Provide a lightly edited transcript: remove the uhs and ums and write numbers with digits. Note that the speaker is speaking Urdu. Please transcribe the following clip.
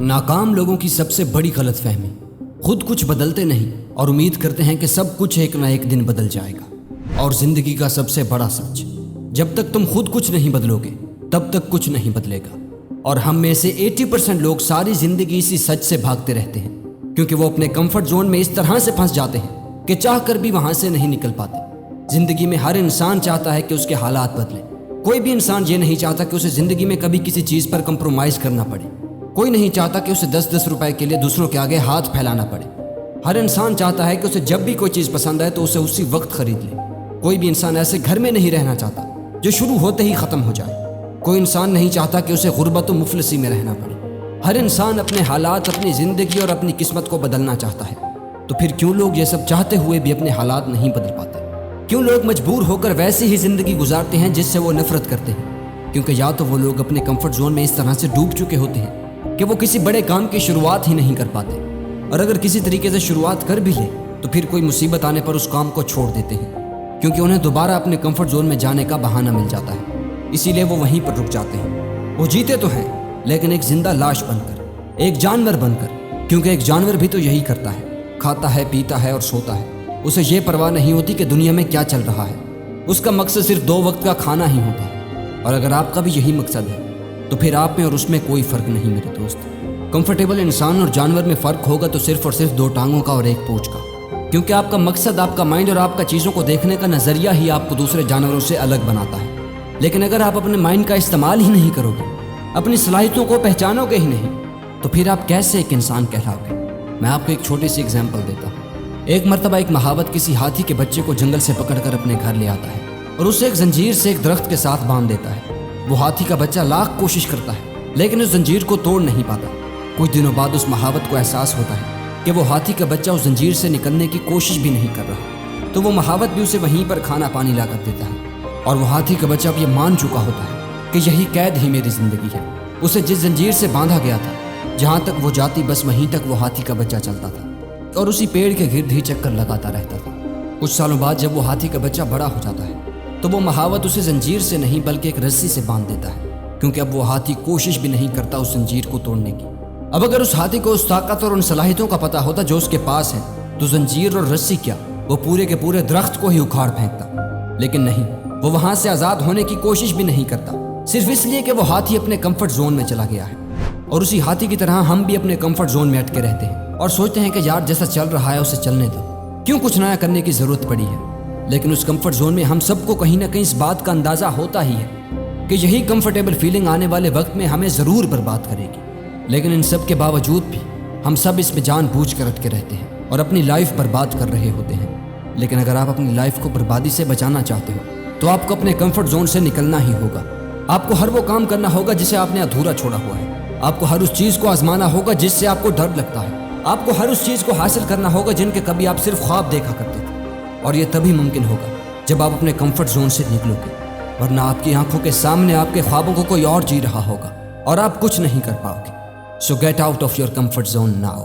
ناکام لوگوں کی سب سے بڑی غلط فہمی، خود کچھ بدلتے نہیں اور امید کرتے ہیں کہ سب کچھ ایک نہ ایک دن بدل جائے گا۔ اور زندگی کا سب سے بڑا سچ، جب تک تم خود کچھ نہیں بدلو گے تب تک کچھ نہیں بدلے گا۔ اور ہم میں سے 80% لوگ ساری زندگی اسی سچ سے بھاگتے رہتے ہیں، کیونکہ وہ اپنے کمفرٹ زون میں اس طرح سے پھنس جاتے ہیں کہ چاہ کر بھی وہاں سے نہیں نکل پاتے۔ زندگی میں ہر انسان چاہتا ہے کہ اس کے حالات بدلیں، کوئی بھی انسان یہ نہیں چاہتا کہ اسے زندگی میں کبھی کسی چیز پر کمپرومائز کرنا پڑے، کوئی نہیں چاہتا کہ اسے 10 روپے کے لیے دوسروں کے آگے ہاتھ پھیلانا پڑے۔ ہر انسان چاہتا ہے کہ اسے جب بھی کوئی چیز پسند آئے تو اسے اسی وقت خرید لے۔ کوئی بھی انسان ایسے گھر میں نہیں رہنا چاہتا جو شروع ہوتے ہی ختم ہو جائے۔ کوئی انسان نہیں چاہتا کہ اسے غربت و مفلسی میں رہنا پڑے۔ ہر انسان اپنے حالات، اپنی زندگی اور اپنی قسمت کو بدلنا چاہتا ہے۔ تو پھر کیوں لوگ یہ سب چاہتے ہوئے بھی اپنے حالات نہیں بدل پاتے؟ کیوں لوگ مجبور ہو کر ویسی ہی زندگی گزارتے ہیں جس سے وہ نفرت کرتے ہیں؟ کیونکہ یا تو وہ لوگ اپنے کمفرٹ زون میں اس طرح سے ڈوب چکے ہوتے ہیں کہ وہ کسی بڑے کام کی شروعات ہی نہیں کر پاتے، اور اگر کسی طریقے سے شروعات کر بھی لے تو پھر کوئی مصیبت آنے پر اس کام کو چھوڑ دیتے ہیں، کیونکہ انہیں دوبارہ اپنے کمفرٹ زون میں جانے کا بہانہ مل جاتا ہے۔ اسی لیے وہ وہیں پر رک جاتے ہیں۔ وہ جیتے تو ہیں لیکن ایک زندہ لاش بن کر، ایک جانور بن کر، کیونکہ ایک جانور بھی تو یہی کرتا ہے، کھاتا ہے، پیتا ہے اور سوتا ہے۔ اسے یہ پرواہ نہیں ہوتی کہ دنیا میں کیا چل رہا ہے۔ اس کا مقصد صرف 2 وقت کا کھانا ہی ہوتا ہے۔ اور اگر آپ کا بھی یہی مقصد ہے تو پھر آپ میں اور اس میں کوئی فرق نہیں میرے دوست۔ کمفرٹیبل انسان اور جانور میں فرق ہوگا تو صرف اور صرف 2 ٹانگوں کا اور 1 پونچھ کا، کیونکہ آپ کا مقصد، آپ کا مائنڈ اور آپ کا چیزوں کو دیکھنے کا نظریہ ہی آپ کو دوسرے جانوروں سے الگ بناتا ہے۔ لیکن اگر آپ اپنے مائنڈ کا استعمال ہی نہیں کرو گے، اپنی صلاحیتوں کو پہچانو گے ہی نہیں، تو پھر آپ کیسے ایک انسان کہلاؤ گے؟ میں آپ کو ایک چھوٹی سی اگزامپل دیتا ہوں۔ ایک مرتبہ ایک مہاوت کسی ہاتھی کے بچے کو جنگل سے پکڑ کر اپنے گھر لے آتا ہے اور اسے ایک زنجیر سے ایک درخت کے ساتھ باندھ دیتا ہے۔ وہ ہاتھی کا بچہ لاکھ کوشش کرتا ہے لیکن اس زنجیر کو توڑ نہیں پاتا۔ کچھ دنوں بعد اس مہاوت کو احساس ہوتا ہے کہ وہ ہاتھی کا بچہ اس زنجیر سے نکلنے کی کوشش بھی نہیں کر رہا، تو وہ مہاوت بھی اسے وہیں پر کھانا پانی لا کر دیتا ہے۔ اور وہ ہاتھی کا بچہ اب یہ مان چکا ہوتا ہے کہ یہی قید ہی میری زندگی ہے۔ اسے جس زنجیر سے باندھا گیا تھا، جہاں تک وہ جاتی بس وہیں تک وہ ہاتھی کا بچہ چلتا تھا اور اسی پیڑ کے گرد ہی چکر لگاتا رہتا تھا۔ کچھ سالوں بعد جب وہ ہاتھی کا بچہ بڑا ہو جاتا ہے تو وہ مہاوت اسے زنجیر سے نہیں بلکہ ایک رسی سے باندھ دیتا ہے، کیونکہ اب وہ ہاتھی کوشش بھی نہیں کرتا اس زنجیر کو توڑنے کی۔ اب اگر اس ہاتھی کو اس طاقت اور ان صلاحیتوں کا پتہ ہوتا جو اس کے پاس ہے تو زنجیر اور رسی کیا، وہ پورے کے پورے درخت کو ہی اکھاڑ پھینکتا۔ لیکن نہیں، وہ وہاں سے آزاد ہونے کی کوشش بھی نہیں کرتا، صرف اس لیے کہ وہ ہاتھی اپنے کمفرٹ زون میں چلا گیا ہے۔ اور اسی ہاتھی کی طرح ہم بھی اپنے کمفرٹ زون میں اٹکے رہتے ہیں اور سوچتے ہیں کہ یار جیسا چل رہا ہے اسے چلنے دو، کیوں کچھ نیا کرنے کی ضرورت پڑی ہے۔ لیکن اس کمفرٹ زون میں ہم سب کو کہیں نہ کہیں اس بات کا اندازہ ہوتا ہی ہے کہ یہی کمفرٹیبل فیلنگ آنے والے وقت میں ہمیں ضرور برباد کرے گی۔ لیکن ان سب کے باوجود بھی ہم سب اس میں جان بوجھ کر اٹکے رہتے ہیں اور اپنی لائف برباد کر رہے ہوتے ہیں۔ لیکن اگر آپ اپنی لائف کو بربادی سے بچانا چاہتے ہو تو آپ کو اپنے کمفرٹ زون سے نکلنا ہی ہوگا۔ آپ کو ہر وہ کام کرنا ہوگا جسے آپ نے ادھورا چھوڑا ہوا ہے۔ آپ کو ہر اس چیز کو آزمانا ہوگا جس سے آپ کو ڈر لگتا ہے۔ آپ کو ہر اس چیز کو حاصل کرنا ہوگا جن کے کبھی آپ صرف خواب دیکھا کرتے تھے، اور یہ تبھی ممکن ہوگا جب آپ اپنے کمفرٹ زون سے نکلو گے، ورنہ آپ کی آنکھوں کے سامنے آپ کے خوابوں کو کوئی اور جی رہا ہوگا اور آپ کچھ نہیں کر پاؤ گے۔ So get out of your comfort zone now.